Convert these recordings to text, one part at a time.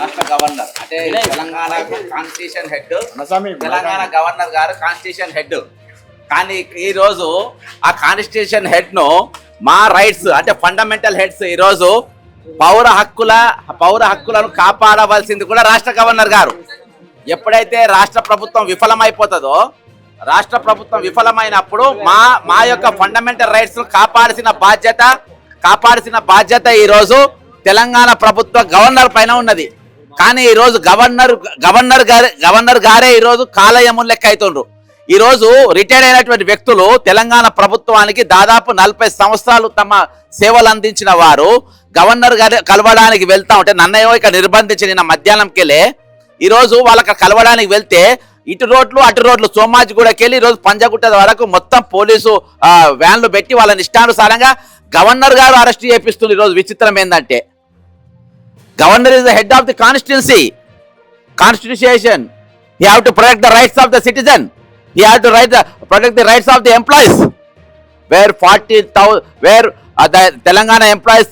రాష్ట్ర గవర్నర్ అంటే Telangana constitution head, Telangana governor గారు కాన్స్టిట్యూషన్ హెడ్. కానీ ఈరోజు ఆ కాన్స్టిట్యూషన్ హెడ్ ను మా రైట్స్ అంటే ఫండమెంటల్ హెడ్స్ ఈరోజు పౌర హక్కులను కాపాడవలసింది కూడా రాష్ట్ర గవర్నర్ గారు. ఎప్పుడైతే రాష్ట్ర ప్రభుత్వం విఫలమైపోతుందో, రాష్ట్ర ప్రభుత్వం విఫలమైనప్పుడు మా యొక్క ఫండమెంటల్ రైట్స్ కాపాడాల్సిన బాధ్యత ఈరోజు తెలంగాణ ప్రభుత్వ గవర్నర్ పైన ఉన్నది. కానీ ఈరోజు గవర్నర్ గారే ఈరోజు కాలయములు లెక్క అవుతుండ్రు. ఈరోజు రిటైర్ అయినటువంటి వ్యక్తులు తెలంగాణ ప్రభుత్వానికి దాదాపు 40 సంవత్సరాలు తమ సేవలు అందించిన వారు గవర్నర్ గారి కలవడానికి వెళ్తా ఉంటే నన్నయ్యో ఇక నిర్బంధించి నిన్న మధ్యాహ్నంకెళ్ళే ఈరోజు వాళ్ళకి కలవడానికి వెళ్తే ఇటు రోడ్లు అటు రోడ్లు సోమాజిగూడకి వెళ్ళి ఈరోజు పంజగుట్ట వరకు మొత్తం పోలీసు వ్యాన్లు పెట్టి వాళ్ళని ఇష్టానుసారంగా గవర్నర్ గారు అరెస్ట్ చేపిస్తుంది. ఈరోజు విచిత్రం ఏంటంటే governor is the head of the constitution. He have to protect the rights of the citizen. He had to protect the rights of the employees. Where the Telangana employees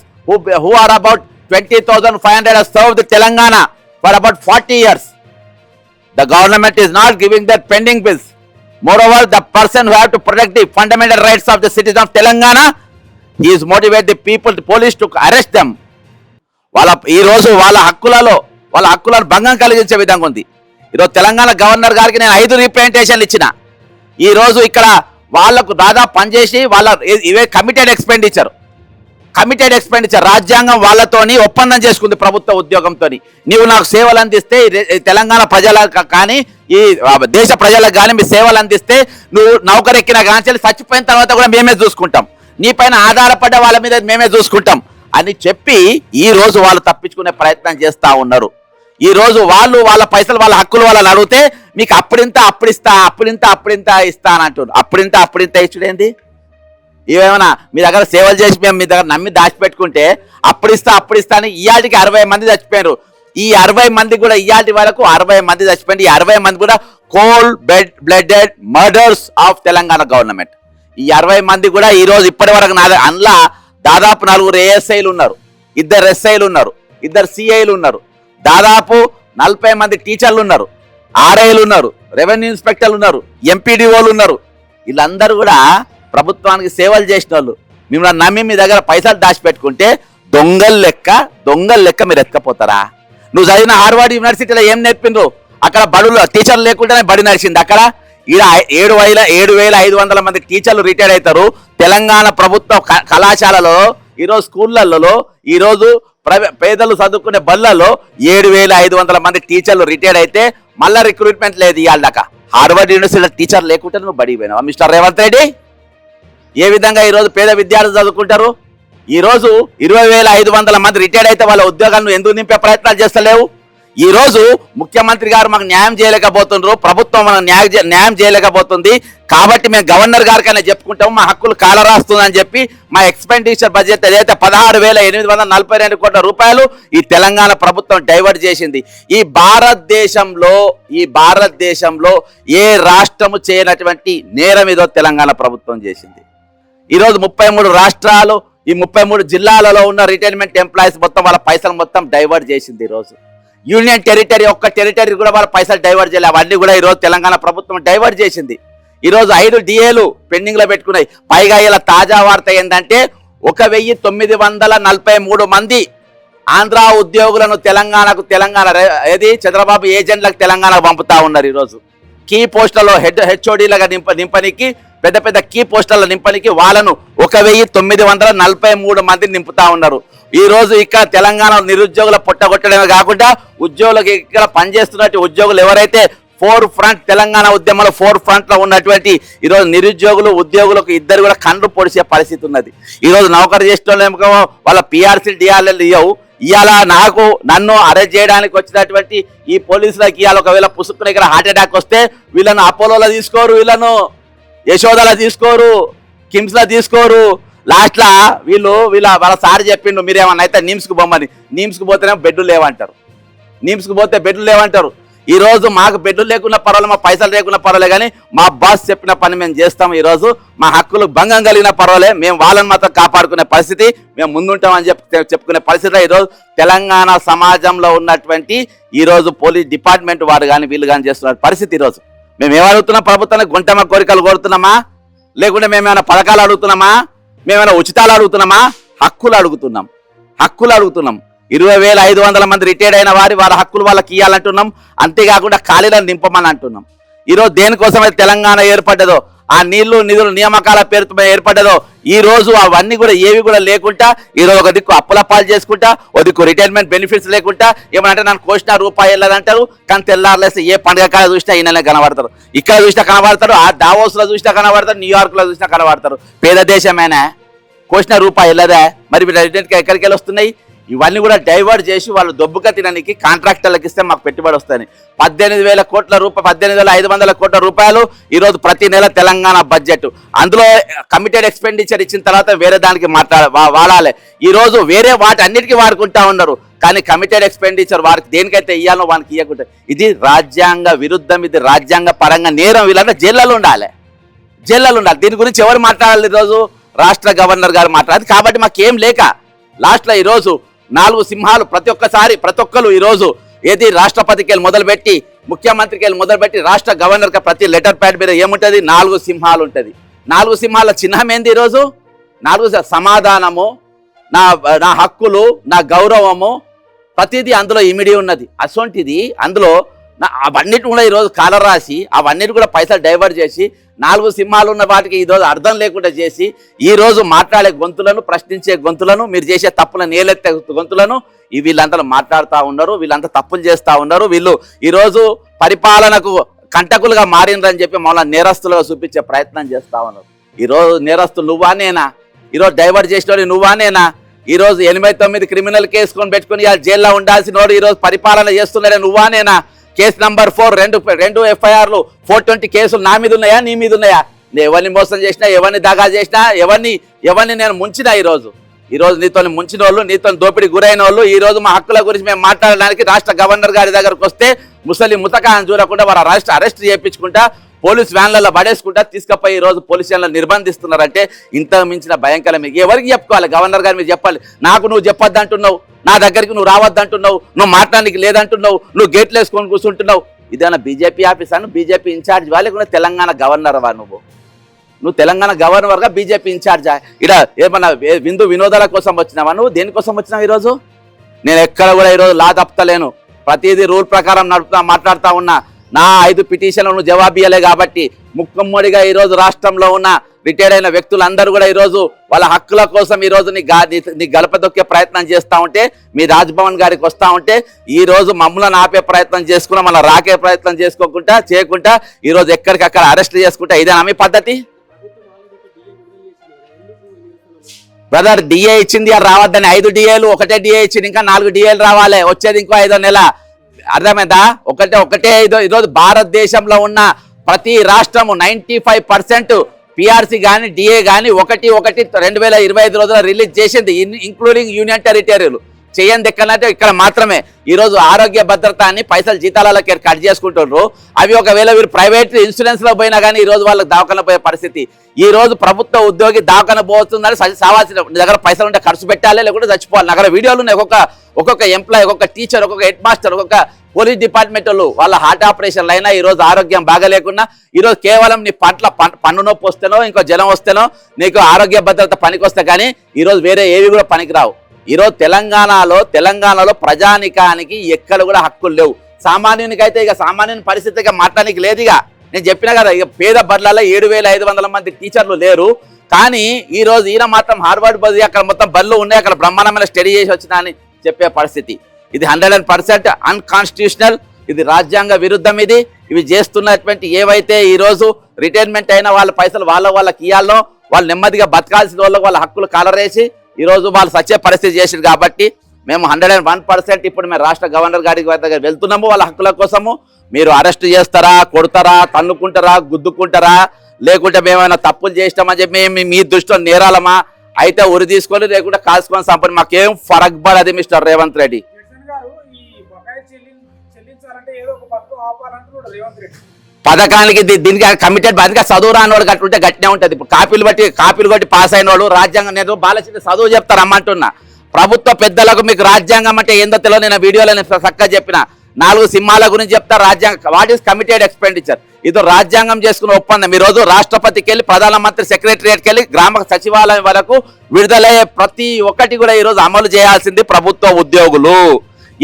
who are about 20,500 have served Telangana for about 40 years. The government is not giving their pending bills. Moreover, the person who have to protect the fundamental rights of the citizens of Telangana, he is motivate the people, the police to arrest them. వాళ్ళ హక్కులను భంగం కలిగించే విధంగా ఉంది. ఈరోజు Telangana governor గారికి నేను 5 రిప్రజెంటేషన్లు ఇచ్చిన. ఈరోజు ఇక్కడ వాళ్లకు దాదాపు పనిచేసి ఇవే కమిటెడ్ ఎక్స్పెండిచర్ రాజ్యాంగం వాళ్ళతోని ఒప్పందం చేసుకుంది ప్రభుత్వ ఉద్యోగంతో. నీవు నాకు సేవలు అందిస్తే తెలంగాణ ప్రజలకు కానీ ఈ దేశ ప్రజలకు కానీ మీ సేవలు అందిస్తే నువ్వు నౌకరెక్కిన కానీ చచ్చిపోయిన తర్వాత కూడా మేమే చూసుకుంటాం, నీ పైన ఆధారపడ్డ వాళ్ళ మీద మేమే చూసుకుంటాం అని చెప్పి ఈ రోజు వాళ్ళు తప్పించుకునే ప్రయత్నం చేస్తా ఉన్నారు. ఈ రోజు వాళ్ళ పైసలు వాళ్ళ హక్కులు వాళ్ళని అడిగితే మీకు అప్పుడింత ఇస్తా అని అంటున్నారు. అప్పుడింత ఇచ్చుడేంది? ఇవేమన్నా మీ దగ్గర సేవలు చేసి మేము మీ దగ్గర నమ్మి దాచిపెట్టుకుంటే అప్పుడిస్తా అని ఇయాటికి 60 మంది చచ్చిపోయారు. ఈ 60 మంది కూడా ఇయాటి వరకు 60 మంది చచ్చిపోయింది. ఈ 60 మంది కూడా cold blooded murders of Telangana government. ఈ 60 మంది కూడా ఈ రోజు ఇప్పటి వరకు అందులో దాదాపు 4 ఏఎస్ఐలు ఉన్నారు, 2 ఎస్ఐలు ఉన్నారు, 2 సిఐలు ఉన్నారు, దాదాపు 40 మంది టీచర్లు ఉన్నారు, ఆర్ఐలు ఉన్నారు, రెవెన్యూ ఇన్స్పెక్టర్లు ఉన్నారు, ఎంపీడీఓలు ఉన్నారు. వీళ్ళందరూ కూడా ప్రభుత్వానికి సేవలు చేసిన వాళ్ళు. మిమ్మల్ని నమ్మి మీ దగ్గర పైసలు దాచిపెట్టుకుంటే దొంగల లెక్క మీరు ఎత్తుకపోతారా? నువ్వు చదివిన హార్వర్డ్ యూనివర్సిటీలో ఏం నేర్పిండ్రు? అక్కడ బడులు టీచర్లు లేకుండానే బడి నడిచింది. అక్కడ 7,500 మంది టీచర్లు రిటైర్ అవుతారు. తెలంగాణ ప్రభుత్వ కళాశాలలో ఈరోజు స్కూళ్ళల్లో ఈరోజు పేదలు చదువుకునే బళ్ళలో 7,500 మంది టీచర్లు రిటైర్ అయితే మళ్ళా రిక్రూట్మెంట్ లేదు. ఇవాళ హార్వర్డ్ యూనివర్సిటీలో టీచర్ లేకుంటే నువ్వు బడికి పోయినావా మిస్టర్ రేవంత్ రెడ్డి? ఏ విధంగా ఈరోజు పేద విద్యార్థులు చదువుకుంటారు? ఈరోజు 20,500 మంది రిటైర్ అయితే వాళ్ళ ఉద్యోగాలను ఎందుకు నింపే ప్రయత్నాలు చేస్తలేవు? ఈ రోజు ముఖ్యమంత్రి గారు మాకు న్యాయం చేయలేకపోతున్నారు, ప్రభుత్వం మనకు న్యాయం చేయలేకపోతుంది. కాబట్టి మేము గవర్నర్ గారికైనా చెప్పుకుంటాము మా హక్కులు కాలరాస్తుందని చెప్పి మా ఎక్స్పెండిచర్ బడ్జెట్ ఏదైతే 16,842 కోట్ల రూపాయలు ఈ తెలంగాణ ప్రభుత్వం డైవర్ట్ చేసింది. ఈ భారతదేశంలో ఏ రాష్ట్రము చేయనటువంటి నేరం ఏదో తెలంగాణ ప్రభుత్వం చేసింది. ఈరోజు 33 రాష్ట్రాలు, ఈ 33 జిల్లాలలో ఉన్న రిటైర్మెంట్ ఎంప్లాయీస్ మొత్తం వాళ్ళ పైసలు మొత్తం డైవర్ట్ చేసింది. ఈరోజు యూనియన్ టెరిటరీ ఒక్క టెరిటరీ కూడా వాళ్ళ పైసలు డైవర్ట్ చేయలేదు. అవన్నీ కూడా ఈరోజు తెలంగాణ ప్రభుత్వం డైవర్ట్ చేసింది. ఈరోజు 5 డిఏలు పెండింగ్ లో పెట్టుకున్నాయి. పైగా ఇలా తాజా వార్త ఏంటంటే 1,943 మంది ఆంధ్ర ఉద్యోగులను తెలంగాణ ఏది చంద్రబాబు ఏజెంట్లకు తెలంగాణకు పంపుతా ఉన్నారు. ఈరోజు కీ పోస్టులలో హెచ్ఓడీలుగా నింపనికి పెద్ద కీ పోస్టుల నింపనికి వాళ్ళను 1,943 మందిని నింపుతా ఉన్నారు. ఈ రోజు ఇక్కడ తెలంగాణ నిరుద్యోగుల పొట్టగొట్టడమే కాకుండా ఉద్యోగులకు ఇక్కడ పనిచేస్తున్నట్టు ఉద్యోగులు ఎవరైతే తెలంగాణ ఉద్యమంలో 4 లో ఉన్నటువంటి ఈరోజు నిరుద్యోగులు ఉద్యోగులకు ఇద్దరు కూడా కండ్లు పొడిచే పరిస్థితి ఉన్నది. ఈరోజు నౌకరు చేసేటోళ్ళేమో వాళ్ళ పిఆర్సీ డిఆర్ఎల్ ఇవ్వవు. ఇవాళ నన్ను అరెస్ట్ చేయడానికి వచ్చినటువంటి ఈ పోలీసులకు ఇవాళ ఒకవేళ పుసుక్కున ఇక్కడ హార్ట్ అటాక్ వస్తే వీళ్ళను అపోలోలో తీసుకోరు, వీళ్ళను యశోదలో తీసుకోరు, కిమ్స్లో తీసుకోరు. లాస్ట్లా వాళ్ళ సార్ చెప్పిండు మీరేమన్నా అయితే నిమ్స్కి పోమని. నిమ్స్కి పోతేనే బెడ్లు లేవంటారు. ఈ రోజు మాకు బెడ్లు లేకున్నా పర్వాలేదు, మా పైసలు లేకున్నా పర్వాలేదు, కానీ మా బాస్ చెప్పిన పని మేము చేస్తాం. ఈ రోజు మా హక్కులు భంగం కలిగిన పర్వాలేదు, మేము వాళ్ళని మాత్రం కాపాడుకునే పరిస్థితి మేము ముందుంటామని చెప్పుకునే పరిస్థితిలో ఈరోజు తెలంగాణ సమాజంలో ఉన్నటువంటి ఈరోజు పోలీస్ డిపార్ట్మెంట్ వారు కానీ వీళ్ళు కానీ చేస్తున్న పరిస్థితి. ఈరోజు మేము ఏమడుగుతున్నాం? ప్రభుత్వానికి గుంటమ కోరికలు కోరుతున్నామా? లేకుంటే మేమేమైనా పథకాలు అడుగుతున్నామా? మేమైనా ఉచితాలు అడుగుతున్నామా? హక్కులు అడుగుతున్నాం. 20,500 మంది రిటైర్డ్ అయిన వాళ్ళ హక్కులు వాళ్ళకి ఇవ్వాలంటున్నాం. అంతేకాకుండా ఖాళీలను నింపమని అంటున్నాం. ఈరోజు దేనికోసమైతే తెలంగాణ ఏర్పడ్డదో, ఆ నీళ్లు నిధులు నియామకాల పేరుతో ఏర్పడ్డదో, ఈ రోజు అవన్నీ కూడా ఏవి కూడా లేకుండా ఈరోజు ఒక దిక్కు అప్పుల పాలు చేసుకుంటా, ఒక దిక్కు రిటైర్మెంట్ బెనిఫిట్స్ లేకుండా, ఏమంటే నన్ను కోసిన రూపాయి వెళ్ళదంటారు. కానీ తెల్లారులేస్తే ఏ పండుగ కాడ చూసినా ఈయననే కనబడతారు, ఇక్కడ చూసినా కనబడతారు, ఆ దావోస్లో చూసినా కనబడతారు, న్యూయార్క్లో చూసినా కనబడతారు. పేద దేశమేనా? కోసిన రూపాయి వెళ్ళదా? మరి రిటైర్మెంట్కి ఎక్కడికి వెళ్ళి వస్తున్నాయి? ఇవన్నీ కూడా డైవర్ట్ చేసి వాళ్ళు దొబ్బుగా తినడానికి కాంట్రాక్టర్లకు ఇస్తే మాకు పెట్టుబడి వస్తాయి. 18,000 కోట్ల రూపాయలు, 18,500 కోట్ల రూపాయలు ఈరోజు ప్రతి నెల తెలంగాణ బడ్జెట్. అందులో కమిటెడ్ ఎక్స్పెండిచర్ ఇచ్చిన తర్వాత వేరే దానికి వాడాలి. ఈరోజు వేరే వాటి అన్నిటికీ వాడుకుంటా ఉన్నారు, కానీ కమిటెడ్ ఎక్స్పెండిచర్ వారికి దేనికైతే ఇవ్వాలో వానికి ఇవ్వకుంటే ఇది రాజ్యాంగ విరుద్ధం, ఇది రాజ్యాంగ పరంగా నేరం. వీళ్ళంటే జైళ్ళలో ఉండాలి. దీని గురించి ఎవరు మాట్లాడాలి? ఈరోజు రాష్ట్ర గవర్నర్ గారు మాట్లాడాలి. కాబట్టి మాకేం లేక లాస్ట్లో ఈరోజు 4 సింహాలు ప్రతి ఒక్కరు ఈరోజు ఏది రాష్ట్రపతికి వెళ్ళి మొదలుపెట్టి, ముఖ్యమంత్రికి వెళ్ళి మొదలుపెట్టి, రాష్ట్ర గవర్నర్కి ప్రతి లెటర్ ప్యాడ్ మీద ఏముంటుంది? 4 సింహాలు ఉంటుంది. 4 సింహాల చిహ్నం ఏంది? ఈరోజు 4 సమాధానము, నా హక్కులు, నా గౌరవము, ప్రతిదీ అందులో ఇమిడి ఉన్నది. అసొంటిది అందులో అవన్నిటి కూడా ఈరోజు కాలర్ రాసి అవన్నిటి కూడా పైసలు డైవర్ట్ చేసి 4 సింహాలు ఉన్న వాటికి ఈరోజు అర్థం లేకుండా చేసి ఈరోజు మాట్లాడే గొంతులను, ప్రశ్నించే గొంతులను, మీరు చేసే తప్పులను ఏలెత్తే గొంతులను వీళ్ళంతా మాట్లాడుతూ ఉన్నారు. వీళ్ళంతా తప్పులు చేస్తూ ఉన్నారు. వీళ్ళు ఈరోజు పరిపాలనకు కంటకులుగా మారిండ్రని చెప్పి మమ్మల్ని నేరస్తులుగా చూపించే ప్రయత్నం చేస్తూ ఉన్నారు. ఈరోజు నేరస్తులు నువ్వా నేనా? ఈరోజు డైవర్ట్ చేసిన నువ్వా నేనా? ఈరోజు 89 క్రిమినల్ కేసుకొని పెట్టుకుని జైల్లో ఉండాల్సిన వాడు ఈరోజు పరిపాలన చేస్తున్నాడే నువ్వా నేనా? కేసు నంబర్ 4 రెండు ఎఫ్ఐఆర్లు 420 కేసులు నా మీద ఉన్నాయా, నీ మీద ఉన్నాయా? నేను ఎవరిని మోసం చేసినా, ఎవరిని దగా చేసినా, ఎవరిని నేను ముంచినా? ఈరోజు నీతో ముంచిన వాళ్ళు, నీతో దోపిడీ గురైన వాళ్ళు ఈరోజు మా హక్కుల గురించి మేము మాట్లాడడానికి రాష్ట్ర గవర్నర్ గారి దగ్గరకు వస్తే ముసలి ముతకాన్ని చూడకుండా వారు అరెస్ట్ చేయించుకుంటా, పోలీస్ వ్యాన్లలో పడేసుకుంటా తీసుకుపోయి ఈరోజు పోలీస్ వ్యాన్లను నిర్బంధిస్తున్నారంటే ఇంత మించిన భయంకరం ఎవరికి చెప్పుకోవాలి? గవర్నర్ గారు మీరు చెప్పాలి. నాకు నువ్వు చెప్పొద్దు అంటున్నావు, నా దగ్గరికి నువ్వు రావద్దంటున్నావు, నువ్వు మాట్లాడడానికి లేదంటున్నావు, నువ్వు గేట్లు వేసుకొని కూర్చుంటున్నావు. ఇదేనా బీజేపీ ఆఫీస్ అను? బీజేపీ ఇన్ఛార్జ్ వాళ్ళకు తెలంగాణ గవర్నర్ వా? నువ్వు తెలంగాణ గవర్నర్గా బీజేపీ ఇన్ఛార్జా? ఇక్కడ ఏమన్నా విందు వినోదాల కోసం వచ్చినావా? నువ్వు దేనికోసం వచ్చినావు? ఈరోజు నేను ఎక్కడ కూడా ఈరోజు లా తప్పలేను, ప్రతిదీ రూల్ ప్రకారం మాట్లాడుతూ ఉన్నా. నా 5 పిటిషన్లను జవాబు ఇవ్వలే కాబట్టి ముక్కమ్మడిగా ఈరోజు రాష్ట్రంలో ఉన్న రిటైర్డ్ అయిన వ్యక్తులందరూ కూడా ఈరోజు వాళ్ళ హక్కుల కోసం ఈరోజు నీ గడప దొక్కే ప్రయత్నం చేస్తూ ఉంటే, మీ రాజ్భవన్ గారికి వస్తూ ఉంటే ఈరోజు మమ్మల్ని ఆపే ప్రయత్నం చేసుకున్నా, మళ్ళీ రాకే ప్రయత్నం చేయకుండా ఈరోజు ఎక్కడికక్కడ అరెస్ట్ చేసుకుంటా. ఇదేనా మీ పద్ధతి? బ్రదర్, డిఏ ఇచ్చింది అది రావద్దని 5 డిఏలు, ఒకటే డిఏ ఇచ్చింది, ఇంకా 4 డిఏలు రావాలి, వచ్చేది ఇంకో 5వ నెల. అర్థమైందా? ఒకటే ఈరోజు భారతదేశంలో ఉన్న ప్రతి రాష్ట్రము 95% పిఆర్సీ కానీ డిఏ కానీ 1/1/2025 రోజున రిలీజ్ చేసింది, ఇంక్లూడింగ్ యూనియన్ టెరిటరీలు. చేయండి ఎక్కడంటే ఇక్కడ మాత్రమే. ఈరోజు ఆరోగ్య భద్రత అని పైసలు జీతాలకి కట్ చేసుకుంటున్నారు. అవి ఒకవేళ వీరు ప్రైవేట్ ఇన్సూరెన్స్లో పోయినా కానీ ఈరోజు వాళ్ళకి దవాఖాన పోయే పరిస్థితి. ఈ రోజు ప్రభుత్వ ఉద్యోగి దవాఖాన పోతుందని సావాల్సిన దగ్గర పైసలు ఉంటే ఖర్చు పెట్టాలి, లేకుంటే చచ్చిపోవాలి. నగర వీడియోలు ఉన్నాయి. ఒక్కొక్క ఎంప్లాయీ, ఒక్కొక్క టీచర్, ఒక్కొక్క హెడ్ మాస్టర్, ఒక్కొక్క పోలీస్ డిపార్ట్మెంట్ వాళ్ళు వాళ్ళ హార్ట్ ఆపరేషన్లు అయినా ఈరోజు ఆరోగ్యం బాగలేకున్నా ఈరోజు కేవలం నీ పన్ను నొప్పి వస్తేనో ఇంకో జలం వస్తేనో నీకు ఆరోగ్య భద్రత పనికొస్తే కానీ ఈరోజు వేరే ఏవి కూడా పనికిరావు. ఈరోజు తెలంగాణలో ప్రజానికానికి ఎక్కడ కూడా హక్కులు లేవు. సామాన్యునికైతే ఇక సామాన్యుని పరిస్థితిగా మాట్లాడానికి లేదు. ఇక నేను చెప్పినా కదా, ఇక పేద బడులలో 7,500 మంది టీచర్లు లేరు. కానీ ఈరోజు ఈయన మాత్రం హార్వర్డ్ బది అక్కడ మొత్తం బళ్ళు ఉన్నాయి, అక్కడ బ్రహ్మాండమైన స్టడీ చేసి వచ్చినా అని చెప్పే పరిస్థితి. ఇది 100% అన్కాన్స్టిట్యూషనల్, ఇది రాజ్యాంగ విరుద్ధం. ఇవి చేస్తున్నటువంటి ఏవైతే ఈరోజు రిటైర్మెంట్ అయిన వాళ్ళ పైసలు వాళ్ళకి ఇవ్వాలో, వాళ్ళు నెమ్మదిగా బతకాల్సిన వాళ్ళకి వాళ్ళ హక్కులు కాలరేసి ఈరోజు వాళ్ళు సచ్చే పరిస్థితి చేసారు. కాబట్టి మేము 101% ఇప్పుడు మేము రాష్ట్ర గవర్నర్ గారి దగ్గర వెళ్తున్నాము వాళ్ళ హక్కుల కోసము. మీరు అరెస్ట్ చేస్తారా, కొడతారా, తన్నుకుంటారా, గుద్దుకుంటారా, లేకుంటే మేమైనా తప్పులు చేసినామని చెప్పి మీ దృష్టిలో నేరాలమా అయితే ఉరి తీసుకొని లేకుంటే కాల్చుకొని సంపని మాకేం ఫరక్ పడది మిస్టర్ రేవంత్ రెడ్డి. చెల్లించాలంటే ఏదో ఒక పథకం ఆపాలంటున్నాడు రేవంత్ రెడ్డి. పథకానికి దీనికి కమిటెడ్ అందుకే చదువు రాని వాడు గట్టుంటే గట్టినే ఉంటుంది. ఇప్పుడు కాపీలు కొట్టి పాస్ అయిన వాడు రాజ్యాంగం నేను బాలచంద్ర చదువు చెప్తారు అమ్మంటున్నా. ప్రభుత్వ పెద్దలకు మీకు రాజ్యాంగం అంటే ఏందో తెలియదు. నేను వీడియోలో చక్కగా చెప్పిన 4 సింహాల గురించి చెప్తా. రాజ్యాంగం వాట్ ఈస్ కమిటెడ్ ఎక్స్పెండిచర్, ఇది రాజ్యాంగం చేసుకున్న ఒప్పందం. ఈ రోజు రాష్ట్రపతికి వెళ్ళి ప్రధానమంత్రి సెక్రటరియట్కి వెళ్ళి గ్రామ సచివాలయం వరకు విడుదలయ్యే ప్రతి ఒక్కటి కూడా ఈ రోజు అమలు చేయాల్సింది ప్రభుత్వ ఉద్యోగులు.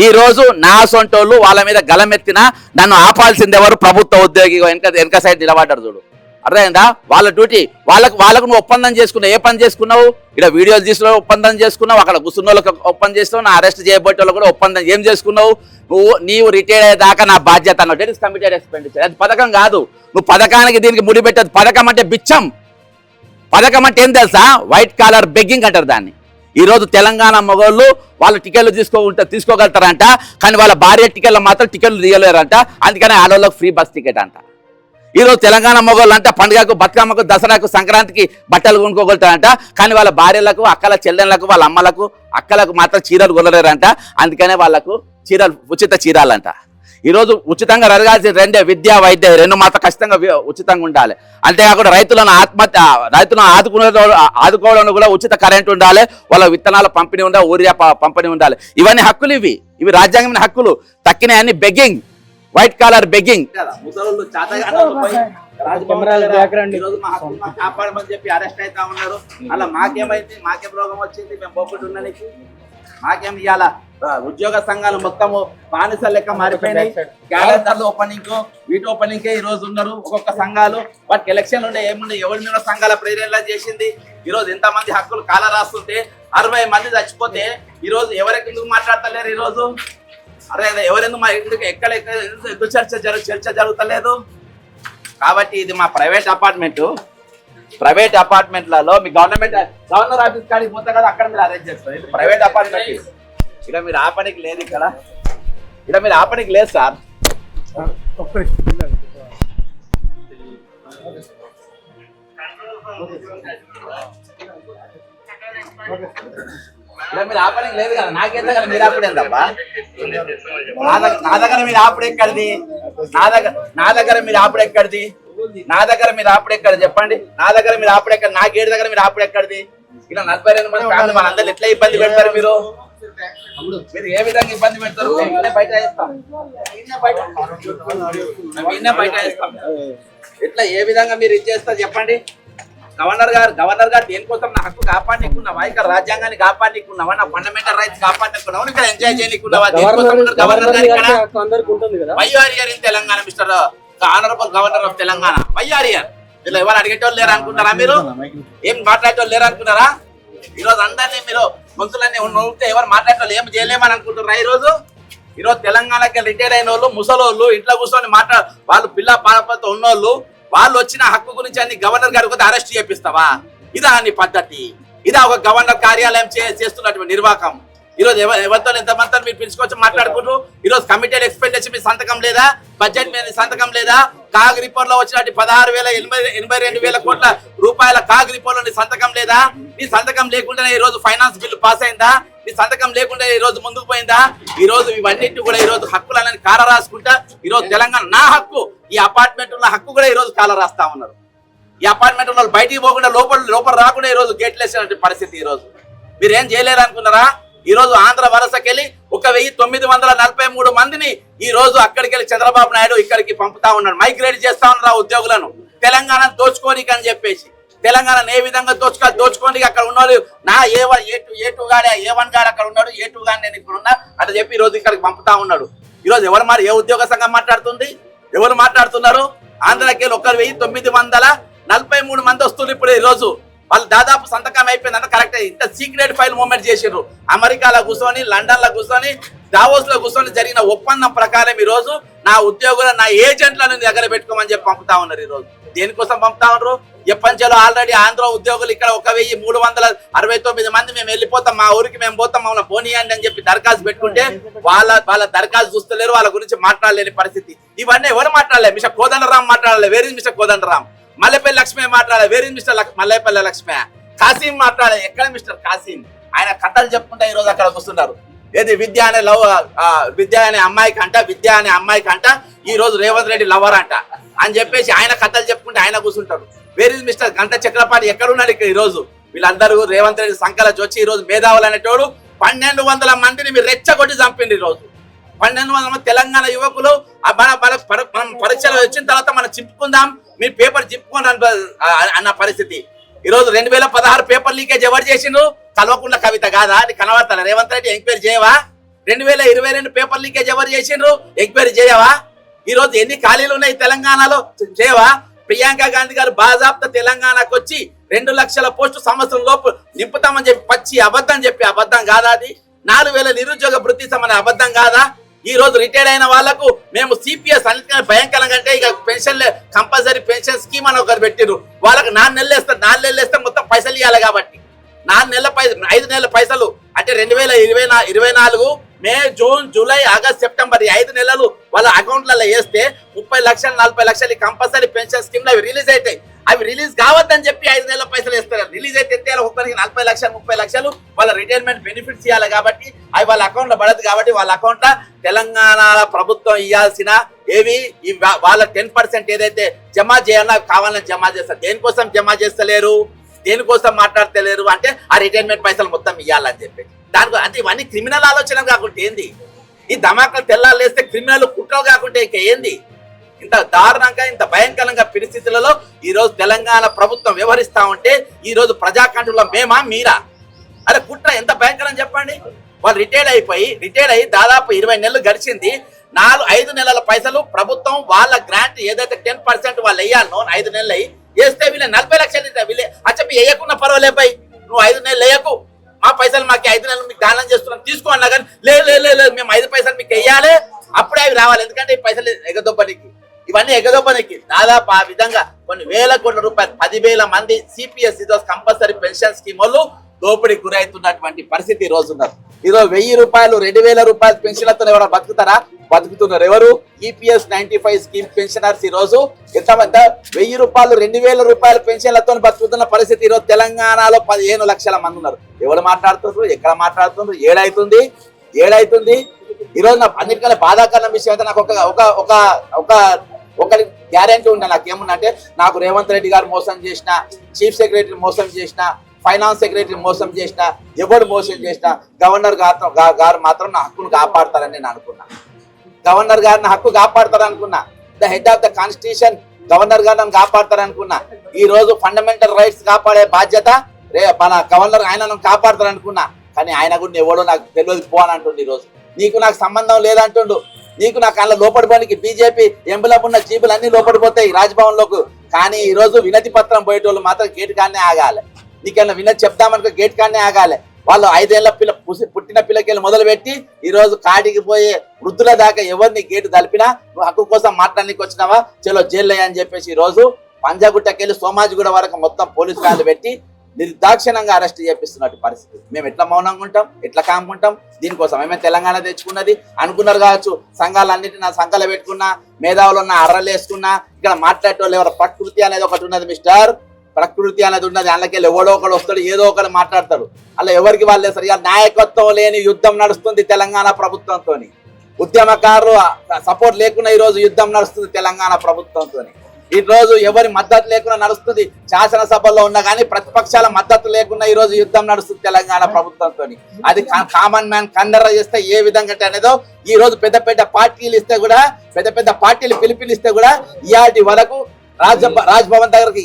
ఈ రోజు నా సొంటోళ్ళు వాళ్ళ మీద గలమెత్తినా నన్ను ఆపాల్సింది ఎవరు? ప్రభుత్వ ఉద్యోగి వెనక సైడ్ నిలబడ్డారు చూడు, అర్థమైందా? వాళ్ళ డ్యూటీ వాళ్ళకు నువ్వు ఒప్పందం చేసుకున్నావు. ఏ పని చేసుకున్నావు? ఇక్కడ వీడియోలు తీసుకున్న ఒప్పందం చేసుకున్నావు, అక్కడ కూర్చున్న వాళ్ళకి ఒప్పందం చేస్తున్నావు, నా అరెస్ట్ చేయబోయే వాళ్ళు కూడా ఒప్పందం ఏం చేసుకున్నావు? నీవు రిటైర్ అయ్యేదాకా నా బాధ్యత అన్నట్టు. It is committed expenditure. అది పథకం కాదు. నువ్వు పథకానికి దీనికి ముడి పెట్టదు. పథకం అంటే బిచ్చం. పథకం అంటే ఏం తెలుసా? వైట్ కాలర్ బెగ్గింగ్ అంటారు దాన్ని. ఈ రోజు తెలంగాణ మగవాళ్ళు వాళ్ళ టికెట్లు తీసుకోగలుగుతారంట, కానీ వాళ్ళ భార్య టికెట్లు మాత్రం టికెట్లు తీయలేరంట. అందుకని ఆడవాళ్ళకి ఫ్రీ బస్ టికెట్ అంట. ఈరోజు తెలంగాణ మగవాళ్ళు అంటే పండుగకు, బతుకమ్మకు, దసరాకు, సంక్రాంతికి బట్టలు కొనుక్కోగలుగుతారంట, కానీ వాళ్ళ భార్యలకు, అక్కల చెల్లెళ్ళకు, వాళ్ళ అమ్మలకు, అక్కలకు మాత్రం చీరలు కొనలేరంట. అందుకనే వాళ్ళకు ఉచిత చీరాలంట. ఈరోజు ఉచితంగా జరగాల్సిన 2 విద్య, వైద్య 2 మాత్రం ఖచ్చితంగా ఉచితంగా ఉండాలి. అంతేకాకుండా రైతులను ఆదుకోవడంలో కూడా ఉచిత కరెంట్ ఉండాలి, వాళ్ళ విత్తనాల పంపిణీ ఉండాలి, ఊరియా పంపిణీ ఉండాలి. ఇవన్నీ హక్కులు. ఇవి రాజ్యాంగమైన హక్కులు. తక్కిన అన్ని బెగ్గింగ్, వైట్ కాలర్ బెగ్గింగ్. కాపాడమని చెప్పి అరెస్ట్ అవుతా ఉన్నారు. అలా మాకేమైంది? మాకేం రోగం వచ్చింది? మేము పోకుండా ఉండడానికి మాకేం ఇవాళ ఉద్యోగ సంఘాలు మొత్తము బానిస లెక్క మారిపోయినాయి. క్యాలెండర్లు ఓపెనింగ్, వీటి ఓపెనింగ్ ఈ రోజు ఉన్నారు ఒక్కొక్క సంఘాలు. వాటికి ఎలక్షన్లు ఉండే ఏముండే ఎవరి మీద సంఘాల ప్రేరణ చేసింది. ఈ రోజు ఎంతమంది హక్కులు కాల రాస్తుంటే 60 మంది చచ్చిపోతే ఈ రోజు ఎవరికి ఎందుకు మాట్లాడతలేరు? ఈ రోజు అరే ఎవరెందుకు మా ఇంటికి ఎందుకు చర్చ జరుగుతలేదు? కాబట్టి ఇది మా ప్రైవేట్ అపార్ట్మెంట్లలో మీ గవర్నర్ ఆఫీస్ కాడికి పోతే కదా, అక్కడ మీరు అరేంజ్ చేస్తారు. ఇది ప్రైవేట్ అపార్ట్మెంట్. ఇక్కడ మీరు ఆపడానికి లేదు. ఇక్కడ మీరు ఆపడానికి లేదు సార్. ఇలా మీరు ఆపడానికి లేదు కదా. నాకేంత కదా మీరు ఆపడేందబ్బా? నా దగ్గర మీరు ఆపడెక్కడిది? నా దగ్గర మీరు ఆపడెక్కడిది? చెప్పండి. నా దగ్గర మీరు ఆపడెక్కడ? నా గేట్ దగ్గర మీరు ఆపడెక్కడిది? ఇలా 42 మంది ఫ్యామిలీ మనందరూ ఎట్లా ఇబ్బంది పెడతారు? మీరు ఏ విధంగా ఇబ్బంది పెడతారు? బయట వేస్తాం. ఎట్లా ఏ విధంగా మీరు ఇది చేస్తారు చెప్పండి. గవర్నర్ గారు దేనికోసం నా హక్కు కాపాడుకున్నావా? ఇక్కడ రాజ్యాంగాన్ని కాపాడుకున్నావా? నా ఫండమెంటల్ రైట్స్ కాపాడుకున్నావా? ఇక్కడ ఎంజాయ్ చేయకున్నావా? గవర్నర్ గారు ఇక్కడ వైఆర్ఆర్ in Telangana, mister honourable governor of Telangana వైఆర్ఆర్. ఇలా ఎవరు అడిగేటోళ్ళు లేరు అనుకుంటారా? మీరు ఏం మాట్లాడేటోళ్ళు లేరు అనుకున్నారా? ఈ రోజు అందరినీ మీరు గొంతులన్నీ ఉంటే ఎవరు మాట్లాడేటోళ్ళు ఏం చేయలేమని అనుకుంటున్నారా? ఈ రోజు తెలంగాణకి రిటైర్ అయిన వాళ్ళు, ముసలోళ్ళు, ఇంట్లో కూర్చొని వాళ్ళు పిల్ల పాపతో ఉన్నోళ్ళు, వాళ్ళు వచ్చిన హక్కు గురించి అన్ని గవర్నర్ గారికి పోతే అరెస్ట్ చేపిస్తావా? ఇదా నీ పద్ధతి? ఇదా ఒక గవర్నర్ కార్యాలయం చేస్తున్నటువంటి నిర్వాహకం? ఈ రోజు ఎవరితో ఎంతమంది మీరు పిలుచుకొచ్చి మాట్లాడుకుంటారు? ఈ రోజు కమిటెడ్ ఎక్స్పెండిచర్ మీ సంతకం లేదా? బడ్జెట్ మీద సంతకం లేదా? కాగ్ రిపోర్ట్ లో వచ్చినట్టు 16,082,000 కోట్ల రూపాయల కాగ్ రిపోర్ట్ లో సంతకం లేదా? నీ సంతకం లేకుండానే ఈ రోజు ఫైనాన్స్ బిల్లు పాస్ అయిందా? నీ సంతకం లేకుండా ఈ రోజు ముందుకు పోయిందా? ఈ రోజు ఇవన్నిటి కూడా ఈ రోజు హక్కులని కాల రాసుకుంటా ఈ రోజు తెలంగాణ నా హక్కు, ఈ అపార్ట్మెంట్ ఉన్న హక్కు కూడా ఈ రోజు కాల రాస్తా ఉన్నారు. ఈ అపార్ట్మెంట్ ఉన్న బయటికి పోకుండా లోపల రాకుండా ఈ రోజు గేట్లు వేసినటువంటి పరిస్థితి. ఈ రోజు మీరు ఏం చేయలేరు అనుకున్నారా? ఈ రోజు ఆంధ్ర వలసకెళ్ళి 1943 మందిని ఈ రోజు అక్కడికి వెళ్ళి చంద్రబాబు నాయుడు ఇక్కడికి పంపుతా ఉన్నాడు. మైగ్రేట్ చేస్తా ఉన్నారు ఆ ఉద్యోగులను. తెలంగాణ దోచుకోనికి అని చెప్పేసి, తెలంగాణను ఏ విధంగా దోచుకోనికి అక్కడ ఉన్నోళ్ళు నా A2 గాడే, A1 గాడు అక్కడ ఉన్నాడు, A2 గాని నేను ఇక్కడ ఉన్నా అట్లా చెప్పి ఈ రోజు ఇక్కడికి పంపుతా ఉన్నాడు. ఈ రోజు ఏ ఉద్యోగ సంఘం మాట్లాడుతుంది? ఎవరు మాట్లాడుతున్నారు? ఆంధ్రకి 1943 మంది వస్తున్నారు. ఇప్పుడు ఈ రోజు వాళ్ళు దాదాపు సంతకం అయిపోయింది అంత కరెక్ట్. ఇంత సీక్రెట్ ఫైల్ మూవ్మెంట్ చేసిండ్రు. అమెరికాలో కూర్చొని, లండన్ లో కూర్చొని, దావోస్ లో కూర్చొని జరిగిన ఒప్పందం ప్రకారం ఈ రోజు నా ఉద్యోగులు, నా ఏజెంట్లను దగ్గర పెట్టుకోమని చెప్పి పంపుతా ఉన్నారు. ఈ రోజు దేనికోసం పంపుతా ఉన్నారు? ఎప్పంచలో ఆల్రెడీ ఆంధ్ర ఉద్యోగులు ఇక్కడ 1369 మంది మేము వెళ్ళిపోతాం, మా ఊరికి మేము పోతాం, మమ్మల్ని పోనీయండి అని చెప్పి దరఖాస్తు పెట్టుకుంటే వాళ్ళ దరఖాస్తు చూస్తలేరు, వాళ్ళ గురించి మాట్లాడలేని పరిస్థితి. ఇవన్నీ ఎవరు మాట్లాడలేదు? మిస్టర్ కోదండరామ్ మాట్లాడలేదు. Where is mister Kodandaram? Mallepalli Lakshmi మాట్లాడాలి. Where is mister Mallepalli Lakshmi? Kasim మాట్లాడాలి. ఎక్కడ మిస్టర్ కాసిం? ఆయన కథలు చెప్పుకుంటా ఈ రోజు అక్కడ వస్తున్నారు. ఏది విద్య అనే విద్య అనే అమ్మాయికి అంట ఈ రోజు రేవంత్ రెడ్డి లవర్ అంట అని చెప్పేసి ఆయన కథలు చెప్పుకుంటే ఆయన కూర్చుంటారు. వేర్ ఇస్ మిస్టర్ గంట చక్రపాణి ఎక్కడున్నాడు ఇక్కడ? ఈ రోజు వీళ్ళందరూ రేవంత్ రెడ్డి సంకల వచ్చి ఈ రోజు మేధావులు అనేటోడు 1200 మందిని మీరు రెచ్చగొట్టి చంపింది. ఈ రోజు 1200 మంది తెలంగాణ యువకులు మనం పరీక్షలు వచ్చిన తర్వాత మనం చింపుకుందాం, మీ పేపర్ చింపుకోండి అన్న పరిస్థితి. ఈ రోజు 2016 పేపర్ లీకేజ్ ఎవరు చేసిండ్రు? కల్వకుంట్ల కవిత కాదా? అది కనబడతా రేవంత్ రెడ్డి ఎంక్వైరీ చేయవా? 2022 పేపర్ లీకేజ్ ఎవరు చేసిండ్రు? ఎంక్వైరీ చేయవా? ఈ రోజు ఎన్ని ఖాళీలు ఉన్నాయి తెలంగాణలో చేయవా? ప్రియాంక గాంధీ గారు బాజాప్తా తెలంగాణకు వచ్చి 2 లక్షల పోస్టు సంవత్సరం లోపు నింపుతామని చెప్పి పచ్చి అబద్ధం చెప్పి అబద్ధం కాదా? అది 4000 నిరుద్యోగ భృతి ఇస్తామని అబద్ధం కాదా? ఈ రోజు రిటైర్డ్ అయిన వాళ్లకు మేము సిపిఎస్ అన్నిటికన్నా భయంకరంగా అంటే ఇక పెన్షన్ కంపల్సరీ పెన్షన్ స్కీమ్ అని ఒకరు పెట్టిరు. వాళ్ళకి 4 నెలలు వేస్తే మొత్తం పైసలు ఇవ్వాలి కాబట్టి 4 నెలల 5 నెలల పైసలు అంటే 2024 మే, జూన్, జూలై, ఆగస్ట్, సెప్టెంబర్ 5 నెలలు వాళ్ళ అకౌంట్లలో వేస్తే 30 లక్షలు 40 లక్షలు కంపల్సరీ పెన్షన్ స్కీమ్ లో అవి రిలీజ్ అవుతాయి. అవి రిలీజ్ కావద్దని చెప్పి 5 నెలల పైసలు వేస్తారు. రిలీజ్ అయితే ఒక్కరికి 40 లక్షలు 30 లక్షలు వాళ్ళ రిటైర్మెంట్ బెనిఫిట్స్ ఇవ్వాలి కాబట్టి అవి వాళ్ళ అకౌంట్ లో పడదు కాబట్టి వాళ్ళ అకౌంట్ లో తెలంగాణ ప్రభుత్వం ఇవ్వాల్సిన వాళ్ళ 10% ఏదైతే జమ చేయాలో అవి కావాలని జమ చేస్తారు. దేనికోసం జమ చేస్తలేరు, దేనికోసం మాట్లాడతలేరు అంటే ఆ రిటైర్మెంట్ పైసలు మొత్తం ఇవ్వాలని చెప్పి దానికి అంటే ఇవన్నీ క్రిమినల్ ఆలోచన కాకుంటే ఏంది? ఈ ధమాకాలు తెల్లాలు వేస్తే క్రిమినల్ కుట్రలు కాకుంటే ఇక ఏంది? ఇంత దారుణంగా ఇంత భయంకరంగా పరిస్థితులలో ఈ రోజు తెలంగాణ ప్రభుత్వం వ్యవహరిస్తా ఉంటే ఈ రోజు ప్రజాకంఠంలో మేమా మీరా? అరే కుట్ర ఎంత భయంకరం చెప్పండి. వాళ్ళు రిటైర్డ్ అయ్యి దాదాపు 20 నెలలు గడిచింది. 5 నెలల పైసలు ప్రభుత్వం వాళ్ళ గ్రాంట్ ఏదైతే 10% వాళ్ళు వేయాలనో 5 నెలలు అయ్యి వేస్తే వీళ్ళ 40 లక్షలు వీళ్ళే చెప్పి వేయకుండా పర్వాలే పై నువ్వు 5 నెలలు వేయకు, మా పైసలు మాకు 5 నెలలు మీకు దానం చేస్తున్నాం తీసుకో అన్నా కానీ లేదు మేము 5 పైసలు మీకు వేయాలి అప్పుడే అవి రావాలి. ఎందుకంటే ఈ పైసలు ఇవన్నీ ఎగదొబ్బనికి దాదాపు ఆ విధంగా కొన్ని వేల కోట్ల రూపాయలు 10,000 మంది సిపిఎస్ కంపల్సరీ పెన్షన్ స్కీమ్ వాళ్ళు దోపిడీకి గురవుతున్నటువంటి పరిస్థితి ఈ రోజు ఉన్నారు. ఈరోజు 1000 రూపాయలు 2000 రూపాయల పెన్షన్లతో ఎవరైనా బతుకుతారా? బతుకుతున్నారు. ఎవరు? ఈపీఎస్ 95 స్కీమ్ పెన్షనర్స్ ఈ రోజు ఎంతమంది 1000 రూపాయలు 2000 రూపాయల పెన్షన్లతో బతుకుతున్న పరిస్థితి ఈ రోజు తెలంగాణలో 15 లక్షల మంది ఉన్నారు. ఎవరు మాట్లాడుతున్నారు? ఎక్కడ మాట్లాడుతున్నారు? ఏడైతుంది ఈ రోజు నాకు అన్నిటికన్నా బాధాకరణ విషయం అయితే నాకు ఒక గ్యారెంటీ ఉండే నాకేముందంటే నాకు రేవంత్ రెడ్డి గారు మోసం చేసిన, చీఫ్ సెక్రటరీ మోసం చేసిన, ఫైనాన్స్ సెక్రటరీ మోసం చేసిన, ఎవరు మోసం చేసిన గవర్నర్ గారు మాత్రం నా హక్కును కాపాడతారని నేను అనుకున్నా. గవర్నర్ గారు నా హక్కు కాపాడతారనుకున్నా. The head of the constitution governor గారు నన్ను కాపాడతారనుకున్నా. ఈ రోజు ఫండమెంటల్ రైట్స్ కాపాడే బాధ్యత మన గవర్నర్ ఆయన కాపాడతారనుకున్నా. కానీ ఆయన కూడా ఎవడో నాకు తెలియదు పో అని అంటుండు. ఈ రోజు నీకు నాకు సంబంధం లేదంటుండు. నీకు నాకు అలా లోపడిపోనికి బీజేపీ ఎంబులం ఉన్న జీబులు అన్ని లోపడిపోతాయి రాజ్భవన్ లోకి. కానీ ఈ రోజు వినతి పత్రం పోయేటోళ్ళు మాత్రం గేట్ కాడనే ఆగాలి. నీకన్నా వినతి చెప్దామనుకో గేట్ కాడనే ఆగాలి. వాళ్ళు 5 ఏళ్ల పుట్టిన పిల్లకెళ్ళి మొదలుపెట్టి ఈ రోజు కాడికి పోయే వృద్ధుల దాకా ఎవరిని గేటు తలిపినా నువ్వు హక్కు కోసం మాట్లాడడానికి వచ్చినావా చలో జైల్లో అని చెప్పేసి ఈ రోజు పంజాగుట్టకెళ్ళి సోమాజిగూడ వరకు మొత్తం పోలీసు కాళ్ళు పెట్టి నిర్దాక్షిణంగా అరెస్ట్ చేపిస్తున్నట్టు పరిస్థితి. మేము ఎట్లా మౌనంగా ఉంటాం? ఎట్లా కాముకుంటాం? దీనికోసం ఏమైనా తెలంగాణ తెచ్చుకున్నది అనుకున్నారు కావచ్చు. సంఘాలన్నిటి నా సంఘాలు పెట్టుకున్నా, మేధావులు ఉన్న అర్రలు వేసుకున్నా, ఇక్కడ మాట్లాడేటోళ్ళు ఎవరు ప్రకృతి అనేది ఒకటి ఉన్నది మిస్టర్. ప్రకృతి అనేది ఉన్నది. అందులోకి ఎవడో ఒకడు వస్తాడు, ఏదో ఒకడు మాట్లాడతాడు. అలా ఎవరికి వాళ్ళే సరిగా నాయకత్వం లేని యుద్ధం నడుస్తుంది తెలంగాణ ప్రభుత్వంతో. ఉద్యమకారులు సపోర్ట్ లేకుండా ఈ రోజు యుద్ధం నడుస్తుంది తెలంగాణ ప్రభుత్వంతో. ఈ రోజు ఎవరి మద్దతు లేకుండా నడుస్తుంది. శాసనసభలో ఉన్నా కానీ ప్రతిపక్షాల మద్దతు లేకుండా ఈ రోజు యుద్ధం నడుస్తుంది తెలంగాణ ప్రభుత్వంతో. అది కామన్ మ్యాన్ కండర చేస్తే ఏ విధంగా అనేదో ఈ రోజు పెద్ద పార్టీలు ఇస్తే కూడా పెద్ద పార్టీలు పిలిపిలిస్తే కూడా ఇయాటి వరకు రాజ్భవన్ దగ్గరకు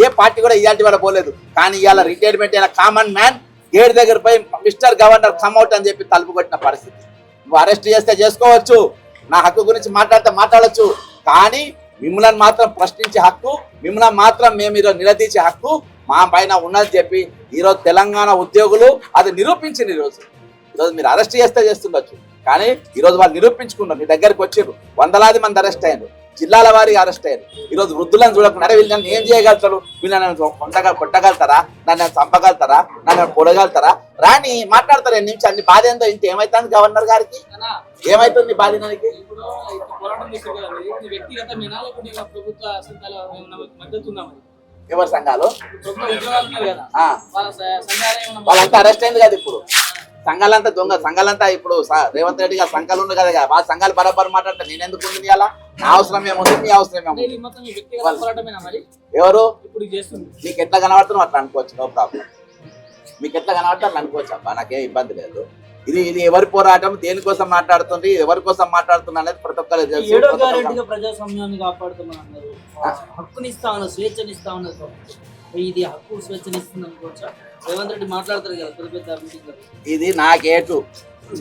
ఏ పార్టీ కూడా ఇయాటి వరకు పోలేదు. కానీ ఇవాళ రిటైర్మెంట్ అయిన కామన్ మ్యాన్ గేట్ దగ్గర పోయి మిస్టర్ గవర్నర్ కమ్అవుట్ అని చెప్పి తలుపు కొట్టిన పరిస్థితి. నువ్వు అరెస్ట్ చేస్తే చేసుకోవచ్చు, నా హక్కు గురించి మాట్లాడితే మాట్లాడచ్చు. కానీ మిమ్మల్ని మాత్రం ప్రశ్నించే హక్కు, మిమ్మల్ని మాత్రం మేము ఈరోజు నిలదీసే హక్కు మా పైన ఉన్నది చెప్పి ఈరోజు తెలంగాణ ఉద్యోగులు అది నిరూపించింది. ఈరోజు మీరు అరెస్ట్ చేస్తే చేస్తుండొచ్చు, కానీ ఈరోజు వాళ్ళు నిరూపించుకున్నారు. మీ దగ్గరికి వచ్చారు, 100,000 మంది అరెస్ట్ అయ్యారు, జిల్లాల వారికి అరెస్ట్ అయ్యారు. ఈరోజు వృద్ధులను చూడకుండా వీళ్ళు నన్ను ఏం చేయగలుగుతారు? వీళ్ళు నన్ను కొట్టగలుగుతారా? నన్ను చంపగలుగుతారా? నన్ను పొడగలుగుతారా? రాని మాట్లాడతారు 2 నిమిషాలు. నీ బాధ ఏందో ఇంత ఏమైతుంది గవర్నర్ గారికి? ఏమైతుంది బాధ? ఎవరి సంఘాలు వాళ్ళంతా అరెస్ట్ అయింది కదా ఇప్పుడు. సంఘాలంతా దొంగ సంఘాలంతా ఇప్పుడు రేవంత్ రెడ్డి గారు సంఘాలు ఉన్నాయి కదా ఆ సంఘాలు బరాబర్ మాట్లాడతా నేను ఎందుకు ఉంది అలా నా అవసరం ఏముంది మీ అవసరం ఏముంది ఎవరు మీకు ఎట్లా కనబడుతున్నావు అట్లా అనుకోవచ్చు నో ప్రాబ్లం మీకు ఎట్లా కనబడితే అట్లా అనుకోవచ్చు అబ్బా నాకేం ఇబ్బంది లేదు ఇది ఎవరి పోరాటం దేనికోసం మాట్లాడుతుంది ఎవరి కోసం మాట్లాడుతున్నా అనేది ప్రతి ఒక్కరు తెలుసు. ప్రజాస్వామ్యాన్ని కాపాడుతున్నారు హక్కునిస్తా ఉన్నారు స్వేచ్ఛనిస్తా ఉన్నారు ఇది హక్కు స్వేచ్ఛనిస్తుంది అనుకోవచ్చా రేవంత్ రెడ్డి మాట్లాడతారు కదా పెద్ద పెద్ద మీటింగ్ ఇది నా గేటు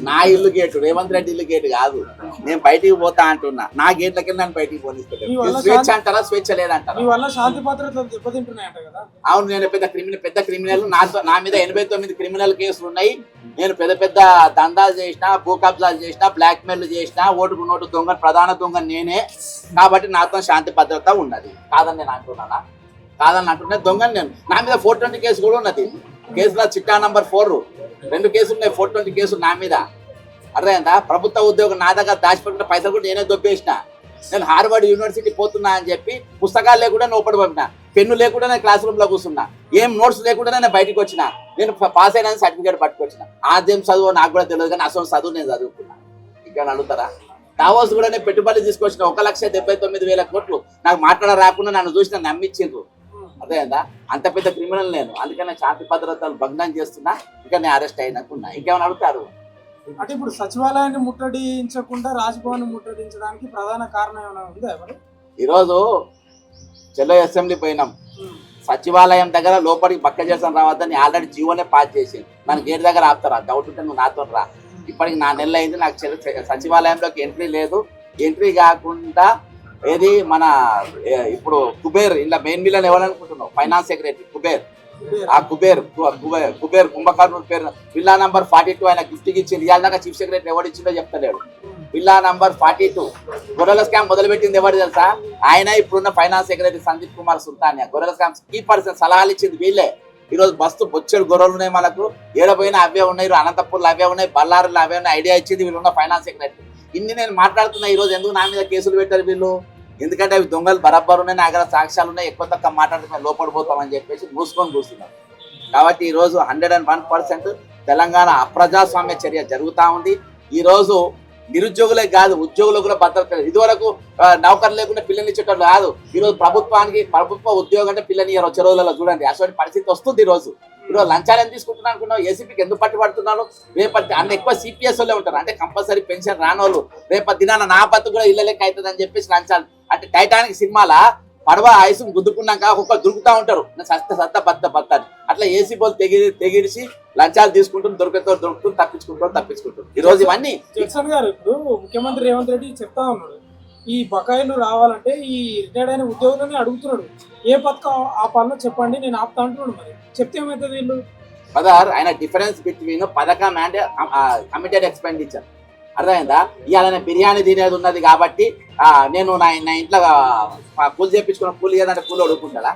నా ఇల్లు గేటు రేవంత్ రెడ్డి ఇల్లు గేటు కాదు నేను బయటికి పోతా అంటున్నా నా గేట్లకి నన్ను బయటికి పోనిస్తాను స్వేచ్ఛ అంటారా స్వేచ్ఛ లేదంటారా శాంతి భద్రతలు దెబ్బతింటున్నాయంట కదా అవును నేను పెద్ద క్రిమినల్ నా మీద 89 క్రిమినల్ కేసులు ఉన్నాయి నేను పెద్ద దందాలు చేసిన భూ కబ్జాలు చేసిన బ్లాక్ మెయిల్ చేసిన ఓటుకు నోటు దొంగ ప్రధాన దొంగ నేనే కాబట్టి నాతో శాంతి భద్రత ఉన్నది కాదని నేను అంటున్నానా కాదని అంటున్నా దొంగని నేను నా మీద 420 కేసు కూడా ఉన్నది కేసులో చిట్టా నంబర్ 4 2 కేసులు ఉన్నాయి 420 కేసులు నా మీద అర్థమైందా ప్రభుత్వ ఉద్యోగం నా దగ్గర దాచిపెట్టిన పైసలు కూడా నేనే దొబ్బేసిన నేను హార్వర్డ్ యూనివర్సిటీ పోతున్నా అని చెప్పి పుస్తకాలు లేకుండా లోపల పంపిన పెన్ను లేకుండా నేను క్లాస్ రూమ్ లో కూర్చున్నా ఏం నోట్స్ లేకుండా నేను బయటకు వచ్చిన నేను పాస్ అయినా సర్టిఫికేట్ పట్టుకొచ్చిన ఆద్యం చదువు నాకు కూడా తెలియదు కానీ అసలు చదువు నేను చదువుకున్నా ఇక్కడ అడుగుతారా టావర్స్ కూడా నేను పెట్టుబడి తీసుకొచ్చిన 1,79,000 కోట్లు నాకు మాట్లాడ రాకుండా నన్ను చూసి నన్ను నమ్మించిండ్రు అదేందా అంత పెద్ద క్రిమినల్ నేను అందుకని శాంతి భద్రతలు భగ్నం చేస్తున్నా ఇంకా నేను అరెస్ట్ అయినకున్నా ఇంకేమైనా అడుగుతారు అంటే ఇప్పుడు సచివాలయాన్ని ముట్టడించకుండా రాజ్భవన్ ముట్టడించడానికి ప్రధాన కారణం ఏమైనా ఉందా మరి ఈరోజు చెల్లో అసెంబ్లీ పోయినాం సచివాలయం దగ్గర లోపలికి బక్క చేసాను రావద్దని ఆల్రెడీ జీవోనే పాస్ చేసింది నన్ను గేట్ దగ్గర ఆపుతారా డౌట్ ఉంటే నువ్వు నాతో రా ఇప్పటికి 4 నెలలు అయింది నాకు సచివాలయంలోకి ఎంట్రీ లేదు ఎంట్రీ కాకుండా ఏది మన ఇప్పుడు కుబేర్ ఇలా మెయిన్ మిల్లని ఎవరనుకుంటున్నావు ఫైనాన్స్ సెక్రటరీ కుబేర్ ఆ కుబేర్ కుంభకర్ణుడి పేరు పిల్లా నంబర్ 42 ఆయన గిఫ్ట్ ఇచ్చింది ఇవాళ దాకా చీఫ్ సెక్రటరీ ఎవరు ఇచ్చిందో చెప్తలేడు పిల్లా నంబర్ 42 గొర్రెల స్కామ్ మొదలుపెట్టింది ఎవరు తెలుసా ఆయన ఇప్పుడున్న ఫైనాన్స్ సెక్రటరీ సందీప్ కుమార్ సుల్తానియా గొర్రెల స్కామ్ కీ పర్సన్ సలహాలు ఇచ్చింది వీళ్ళే ఈరోజు బస్తు బొచ్చెడు గొర్రెలు ఉన్నాయి మనకు ఏడపోయినా అవే ఉన్నాయి అనంతపూర్లో అవే ఉన్నాయి బళ్ళారులో అవే ఉన్నాయి ఐడియా ఇచ్చింది వీళ్ళున్న ఫైనాన్స్ సెక్రటరీ ఇన్ని నేను మాట్లాడుతున్నా ఈరోజు ఎందుకు నా మీద కేసులు పెట్టారు వీళ్ళు ఎందుకంటే అవి దొంగలు బరాబర్ ఉన్నాయి నా దగ్గర సాక్ష్యాలు ఉన్నాయి ఎక్కువ తక్కువ మాట్లాడితే మేము లోపడిపోతామని చెప్పేసి మూసుకొని కూర్చున్నారు కాబట్టి ఈరోజు 101% తెలంగాణ అప్రజాస్వామ్య చర్య జరుగుతూ ఉంది ఈరోజు నిరుద్యోగులే కాదు ఉద్యోగులకు కూడా భద్రత లేదు ఇదివరకు నౌకరు లేకుండా పిల్లల్ని ఇచ్చేటోళ్ళు కాదు ఈరోజు ప్రభుత్వ ఉద్యోగం అంటే పిల్లని వచ్చే రోజులలో చూడండి అటువంటి పరిస్థితి వస్తుంది ఈరోజు లంచాలు ఎంత తీసుకుంటున్నా అనుకున్నావు ఏసీపీకి ఎందుకు పట్టుబడుతున్నారు రేపటి అన్న ఎక్కువ సిపిఎస్ వాళ్ళే ఉంటారు అంటే కంపల్సరీ పెన్షన్ రానోళ్ళు రేపటి దినాన నా బతుకు కూడా ఇళ్ళ లెక్క అవుతుంది అని చెప్పేసి లంచాలు అంటే టైటానిక్ సినిమాల పడవ ఐసు గుద్దుకున్నాక ఒక్కొక్కరు దొరుకుతా ఉంటారు సత్త బత్త అని అట్లా ఏసీ బోల్ తెగిడిసి లంచాలు తీసుకుంటుంది దొరుకుతుంది తప్పించుకుంటారు ఈ రోజు ఇవన్నీ జగన్ గారు ఇప్పుడు ముఖ్యమంత్రి రేవంత్ రెడ్డి చెప్తా ఉన్నాడు ఈ బకాయిలు రావాలంటే ఈ రిటైర్డ్ అయిన ఉద్యోగులని అడుగుతున్నాడు ఏ పథకం ఆపాలో చెప్పండి నేను ఆపుతా అంటున్నాడు మరి చెప్తే ఏమవుతుంది వీళ్ళు పదహారు ఆయన డిఫరెన్స్ బిట్వీన్ పథకం అండ్ కమిటెడ్ ఎక్స్పెండిచర్ అర్థమైందా ఇవాళ బిర్యానీ తినేది ఉన్నది కాబట్టి నేను నా ఇంట్లో కూలి చేయించుకున్న కూలి ఏదంటే కూలి అడుగుకుంటాడా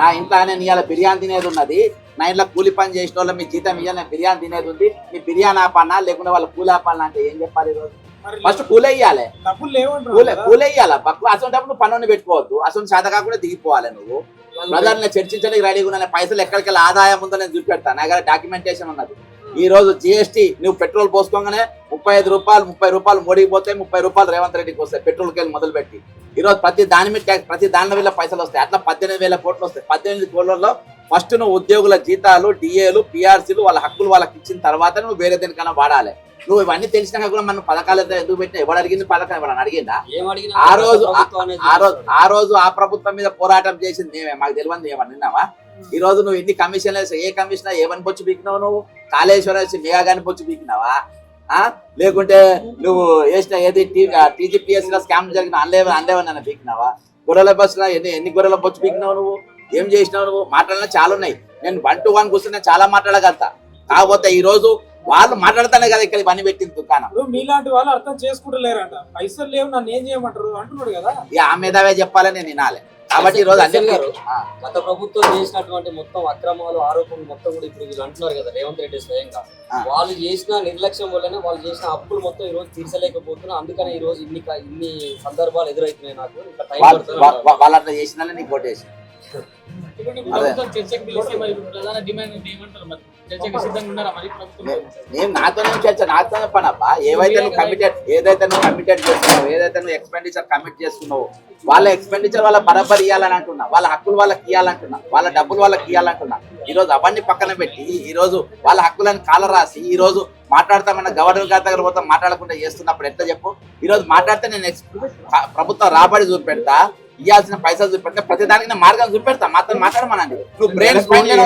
నా ఇంట్లో నేను ఇవాళ బిర్యానీ తినేది ఉన్నది నా ఇంట్లో కూలి పని చేసిన వాళ్ళు మీ జీతం ఇవ్వాలి నేను బిర్యానీ తినేది ఉంది మీ బిర్యానీ ఆపాలన్నా లేకుండా వాళ్ళ కూలి ఆపాలన్నా అంటే ఏం చెప్పాలి ఈరోజు ఫస్ట్ కూలి వేయాలి కూలి వేయాలి అసలు పన్నుని పెట్టుకోవద్దు అసలు శాత కాకుండా దిగిపోవాలి నువ్వు ప్రజల్ని చర్చించడానికి రెడీగా ఉన్న పైసలు ఎక్కడికి ఆదాయం ఉందో నేను చూపెడతాను నా దగ్గర డాక్యుమెంటేషన్ ఉన్నది ఈ రోజు జిఎస్టీ నువ్వు పెట్రోల్ పోసుకోగానే 35 రూపాయలు 30 రూపాయలు మోడీకి పోతాయి 30 రూపాయలు రేవంత్ రెడ్డికి వస్తాయి పెట్రోల్కి వెళ్ళి మొదలుపెట్టి ఈరోజు ప్రతి దాని మీద ట్యాక్స్ ప్రతి దానిలో వీళ్ళ పైసలు వస్తాయి అట్లా 18,000 కోట్లు వస్తాయి 18 కోట్లలో ఫస్ట్ నువ్వు ఉద్యోగుల జీతాలు డిఏలు పిఆర్సీలు వాళ్ళ హక్కులు వాళ్ళకి ఇచ్చిన తర్వాత నువ్వు వేరే దేనికన్నా వాడాలి నువ్వు ఇవన్నీ తెలిసినాక కూడా మనం పథకాలు ఎందుకు పెట్టినా ఎవరు అడిగింది పథకం ఎవరైనా అడిగిందా ఆ రోజు ఆ ప్రభుత్వం మీద పోరాటం చేసింది మేమే మాకు తెలియదు ఏమన్నా విన్నావా ఈ రోజు నువ్వు ఎన్ని కమిషన్లు వేసావు ఏ కమిషనర్ ఏమని బొచ్చు పీకినావు నువ్వు కాళేశ్వర మెగా గాని బొచ్చు పీకినావా లేకుంటే నువ్వు వేసిన ఏది టీజీపీఎస్ లో స్కామ్ జరిగిన అందేవన్నా పీకినావా గొర్రెల బస్సులో ఎన్ని గొర్రెల బొచ్చు పీకినావు నువ్వు ఏం చేసినావు నువ్వు మాట్లాడినా చాలా ఉన్నాయి నేను 1 to 1 కూర్చొని చాలా మాట్లాడగలుగుతా కాకపోతే ఈ రోజు వాళ్ళు మాట్లాడతానే కదా ఇక్కడ పని పెట్టింది దుకాణం మీలాంటి వాళ్ళు అర్థం చేసుకుంటలేరంట పైసలు లేవు నన్ను ఏం చేయమంటారు అంటున్నాడు కదా ఆ మీదవే చెప్పాలని నేను వినాలి కాబట్టి ఈ రోజు గత ప్రభుత్వం చేసినటువంటి మొత్తం అక్రమాలు ఆరోపణలు మొత్తం కూడా ఇప్పుడు వీళ్ళు అంటున్నారు కదా రేవంత్ రెడ్డి స్వయంగా వాళ్ళు చేసిన నిర్లక్ష్యం వల్లనే వాళ్ళు చేసిన అప్పులు మొత్తం ఈ రోజు తీర్చలేకపోతున్నా అందుకనే ఈ రోజు ఇన్ని సందర్భాలు ఎదురవుతున్నాయి నాకు ఇంకా టైం పడుతుంది వాళ్ళు అట్లా చేసినా నీకు కొట్టేసి చర్చకు ప్రధాన డిమాండ్ ఏమంటారు మరి చర్చకు సిద్ధంగా ఉన్నారా మరి ప్రభుత్వం? నేను నాతోనే నాతోనే పని అబ్బా. ఏదైతే నువ్వు కమిటెడ్ చేస్తున్నావు, ఏదైతే నువ్వు ఎక్స్పెండిచర్ కమిట్ చేసుకున్నావు, వాళ్ళ ఎక్స్పెండిచర్ వాళ్ళ బరాబర్ ఇవ్వాలని అంటున్నా, వాళ్ళ హక్కులు వాళ్ళకి ఇవ్వాలంటున్నా, వాళ్ళ డబ్బులు వాళ్ళకి ఇవ్వాలంటున్నా. ఈ రోజు అవన్నీ పక్కన పెట్టి ఈ రోజు వాళ్ళ హక్కులను కాల రాసి ఈ రోజు మాట్లాడతామన్న గవర్నర్ గారి దగ్గర పోతాం మాట్లాడకుండా చేస్తున్నప్పుడు ఎట్లా చెప్పు? ఈ రోజు మాట్లాడితే నేను ప్రభుత్వం రాబడి చూపెడతా, ఇవ్వాల్సిన పైసలు చూపెడితే ప్రతి దానికి మార్గం చూపెడతా. మాత్రం మాట్లాడమనండి. నువ్వు బ్రెయిన్ స్పైన్ లేని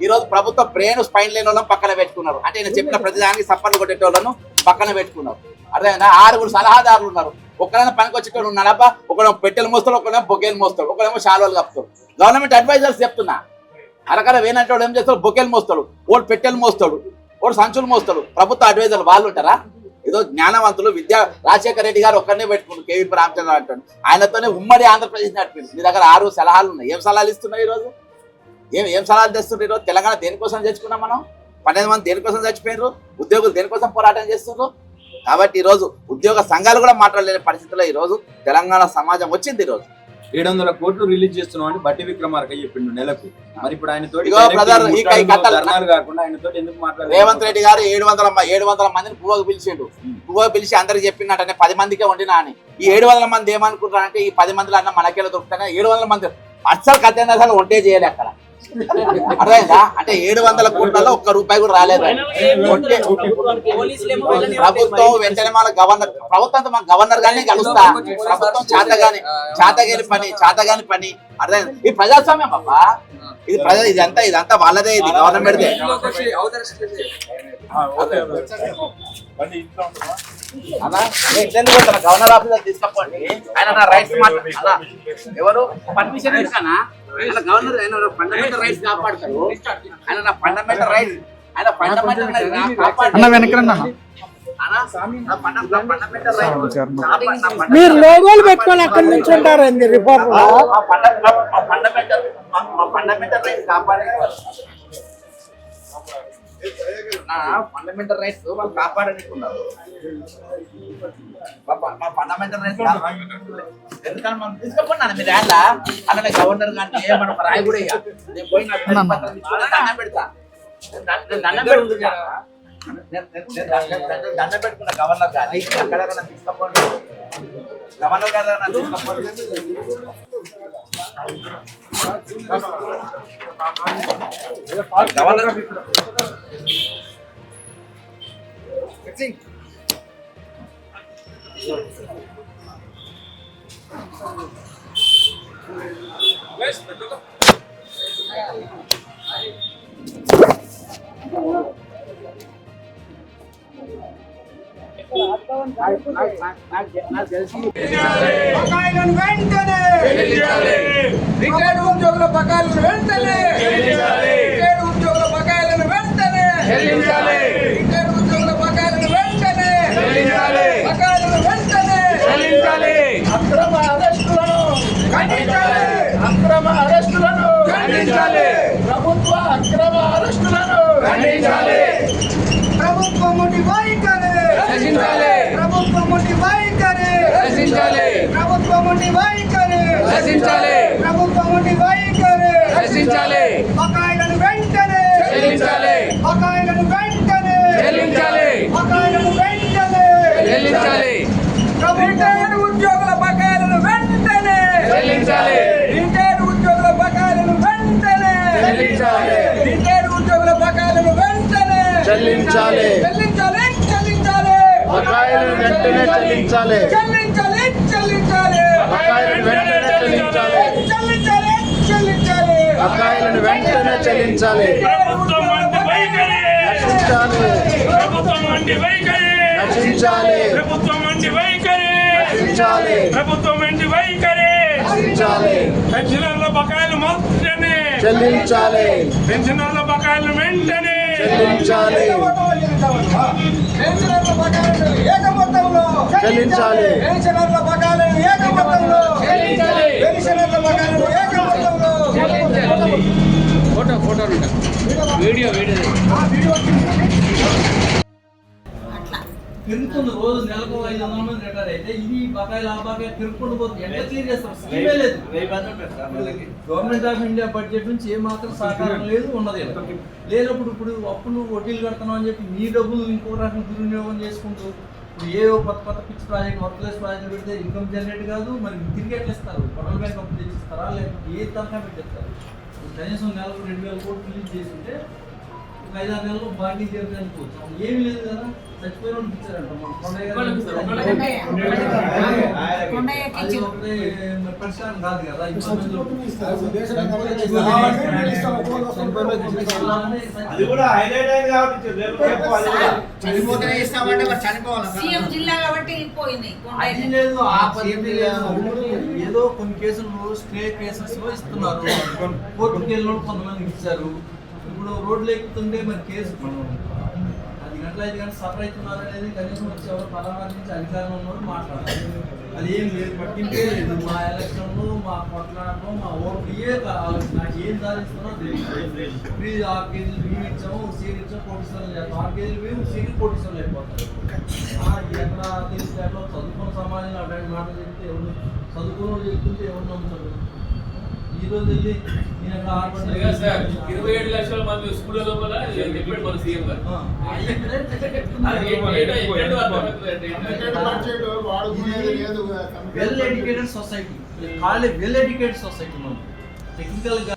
ఈ రోజు ప్రభుత్వం బ్రెయిన్ స్పైన్ లేని వాళ్ళని పక్కన పెట్టుకున్నారు. అంటే నేను చెప్పిన ప్రతి దానికి సప్పర్లు కొట్టేటోళ్ళను పక్కన పెట్టుకున్నారు. అర్థమైనా? 6 సలహాదారులు ఉన్నారు. ఒకరైనా పనికి వచ్చేటోళ్ళు ఉన్నాడప్ప. ఒకడేమో పెట్టెలు మోస్తాడు, ఒకడేమో బొకేలు మోస్తాడు, ఒకడేమో శాలువలు కప్పుతాడు. గవర్నమెంట్ అడ్వైజర్స్ చెప్తున్నా, అరకర వేనంటే ఏం చేస్తాడు? బొకేలు మోస్తాడు, ఓడు పెట్టెలు మోస్తాడు, ఓడు సంచులు మోస్తాడు. ప్రభుత్వ అడ్వైజర్లు వాళ్ళు ఉంటారా? ఏదో జ్ఞానవంతులు రాజశేఖర రెడ్డి గారు ఒక్కడనే పెట్టుకుంటారు. కేవీపీ రామచంద్ర అంటాడు. ఆయనతోనే ఉమ్మడి ఆంధ్రప్రదేశ్ నడిపింది. మీ దగ్గర 6 సలహాలు ఉన్నాయి. ఏం సలహాలు ఇస్తున్నాయి ఈరోజు? ఏం సలహాలు తెస్తున్నారు ఈరోజు? తెలంగాణ దేనికోసం తెచ్చుకున్నాం మనం? 12 మంది దేనికోసం చచ్చిపోయినారు? ఉద్యోగులు దేనికోసం పోరాటం చేస్తున్నారు? కాబట్టి ఈరోజు ఉద్యోగ సంఘాలు కూడా మాట్లాడలేని పరిస్థితుల్లో ఈరోజు తెలంగాణ సమాజం వచ్చింది. ఈరోజు 700 కోట్లు రిలీజ్ చేస్తున్నాం అని బట్టి విక్రమార్క చెప్పిండు నెలకు. మరి ఇప్పుడు ఆయన తోటి కాకుండా ఆయన తోటి ఎందుకు మాట్లాడారు? రేవంత్ రెడ్డి గారు 700 మందిని పువ్వుకు పిలిచిండు. పువ్వుకు పిలిచి అందరికి చెప్పినట్టే 10 మందికే వండినా అని. ఈ 700 మంది ఏమనుకుంటారంటే ఈ 10 మందిలో అన్న మనకేలా దొరుకుతాయి. 700 మంది అస్సలు కథ వంటే చేయలే అక్కడ. అర్థమైందా? అంటే 700 కోట్లలో ₹1 కూడా రాలేదు. ప్రభుత్వం వెంటనే మన ప్రభుత్వంతో మన గవర్నర్ గానే కలుస్తా. ప్రభుత్వం చాతగాని పని అర్థమైంది. ఈ ప్రజాస్వామ్యం అబ్బా. ఇది ఇదంతా వాళ్ళదే. ఇది గవర్నమెంట్ గవర్నర్ ఆఫీసర్ తీసుకపోండి. ఆయన నా రైట్స్ మాట్లాడాలా? ఎవరు పర్మిషన్ ఎందుకన్నా? గవర్నర్ ఆయన ఫండమెంటల్ రైట్స్ కాపాడతారు. ఆయన నా ఫండమెంటల్ రైట్స్ మీరు లోగోలు పెట్టుకొని అక్కడి నుంచి ఉంటారు రిపోర్ట్ ఫండమెంటల్ రైట్స్ వాళ్ళు కాపాడనికున్నారు. ఫండమెంటల్ రైట్స్ ఎందుకంటే మనం తీసుకపోయినా మీరు అలా అలానే గవర్నర్ కానీ మనం రాయి కూడా నేను పోయిన దండం పెడతా. దండం పెట్టుకున్న గవర్నర్ గారి అక్కడ తీసుకపోండి. గవర్నర్ గారు తీసుకపోండి. గవర్నర్ ఉద్యోగుల బకాయిలను వెంటనే ఉద్యోగుల బకాయిలను వెంటనే ఉద్యోగుల బకాయిలను వెంటనే బకాయిలను వెంటనే అక్రమ అరెస్టులను ఖండించాలి. అక్రమ అరెస్టులను ఖండించాలి. ప్రభుత్వ అక్రమ అరెస్టులను ఖండించాలి. ప్రభుత్వముని వైఖరి రచించాలి. ప్రభుత్వముని వైఖరి రచించాలి. ప్రభుత్వముని వైఖరి రచించాలి. ప్రభుత్వముని వైఖరి రచించాలి. బకాయిలను వెంటనే చెల్లించాలి. బకాయిలను వెంటనే చెల్లించాలి. బకాయిలను వెంటనే చెల్లించాలి. రిటైర్డ్ ఉద్యోగుల బకాయిలను వెంటనే చెల్లించాలి. రిటైర్డ్ ఉద్యోగుల బకాయిలను వెంటనే చెల్లించాలి. రిటైర్డ్ ఉద్యోగుల బకాయిలను వెంటనే చెల్లించాలి. చెల్లించాలి. చెల్లించాలి. బకాయిలను వెంటనే చెల్లించాలి. చెల్లించాలి. చెల్లించాలి. బకాయిలను వెంటనే చెల్లించాలి. చెల్లించాలి. చెల్లించాలి. బకాయిలను వెంటనే చెల్లించాలి. ప్రభుత్వం వంటి వైఖరి రచించాలి. ప్రభుత్వం వంటి వైఖరి రచించాలి. ప్రభుత్వం వంటి వైఖరి రచించాలి. ప్రభుత్వం వంటి వైఖరి రచించాలి. పెన్షనర్ల బకాయిలు వెంటనే చెల్లించాలి. పెన్షనర్ల బకాయిలు వెంటనే చెల్లించాలి. పెన్షనర్ల బకాయిలను ఏక మొత్తంలో చెల్లించాలి. పెన్షనర్ల బకాయిలను ఏక మొత్తంలో చెల్లించాలి. పెన్షనర్ల బకాయిలను ఏక మొత్తంలో చెల్లించాలి. ఫోటో వీడియో అట్లా పెరుగుతుంది. రోజు నెలకు 500 మంది రిటైర్ అయితే ఇది బకాయిలు ఆ బకాయి పెరుగుకుంటూ పోతుంది. ఎట్లా క్లియర్ చేస్తారు? స్కీమే లేదు. గవర్నమెంట్ ఆఫ్ ఇండియా బడ్జెట్ నుంచి ఏమాత్రం సహకారం లేదు, ఉన్నది లేనప్పుడు ఇప్పుడు అప్పులు వడ్డీలు కడతాం అని చెప్పి మీ డబ్బులు ఇంకో రకం దుర్వినియోగం చేసుకుంటూ ఇప్పుడు ఏ కొత్త పిచ్చి ప్రాజెక్ట్ వర్క్లెస్ ప్రాజెక్ట్ పెడితే ఇన్కమ్ జనరేట్ కాదు. మరి తిరిగి ఎట్లా ఇస్తారు? ఫెడరల్ బ్యాంక్ అప్పు తెచ్చిస్తారా లేకపోతే ఏ తరఫా పెట్టేస్తారు? కనీసం నెలకు 2000 కోట్లు రిలీజ్ చేసి ఉంటే 5-6 నెలలు బాకీ తీర్చడానికి ఏమి లేదు కదా. చచ్చిపోయిన వాళ్ళకి ఇచ్చారంట. అది ఒకటే పరిష్కారం కాదు కదా. సీఎం జిల్లా కాబట్టి పోయినాయి. అది లేదు, ఆ పద్ధతి లేదు. ఏదో కొన్ని కేసులు స్టే కేసెస్ లో ఇస్తున్నారు. కోర్టుకు వెళ్ళిన కొంతమందికి ఇచ్చారు. ఇప్పుడు రోడ్లు ఎక్కుతుంటే మరి కేసు 10 గంటలు 5 గంటలు సఫర్ అవుతున్నారు అనేది కనీసం వచ్చేవారు పలానా నుంచి అధికారంలో ఉన్నారు మాట్లాడాలి. అది ఏం లేదు, పట్టింపే లేదు. మా ఎలక్షన్లు, మా కొట్లాడలో, మా ఓట్లు ఏ కావాలి, నాకు ఏం సాధిస్తున్నారో తెలియదు. ఫ్రీ 6 కేజీలు బియ్యం ఇచ్చాము, సీలు ఇచ్చాము, కోటీశ్వరులు చేస్తాం. 6 కేజీలు బియ్యం సీలు కోటీశ్వరులు అయిపోతారు. ఎక్కడ తెలిస్తే అట్లా చదువుకున్న సమాజంలో అట్లాంటి మాటలు చెప్తే ఎవరు చదువుకున్న చెప్తుంటే ఎవరు నమ్ముతారు? ఈ రోజు వెళ్ళి నేను అక్కడ 27 లక్షల మంది స్కూళ్ళ లోపల చెప్పాడు మన సీఎం గారు. Well educated society, well educated society మనం టెక్నికల్ గా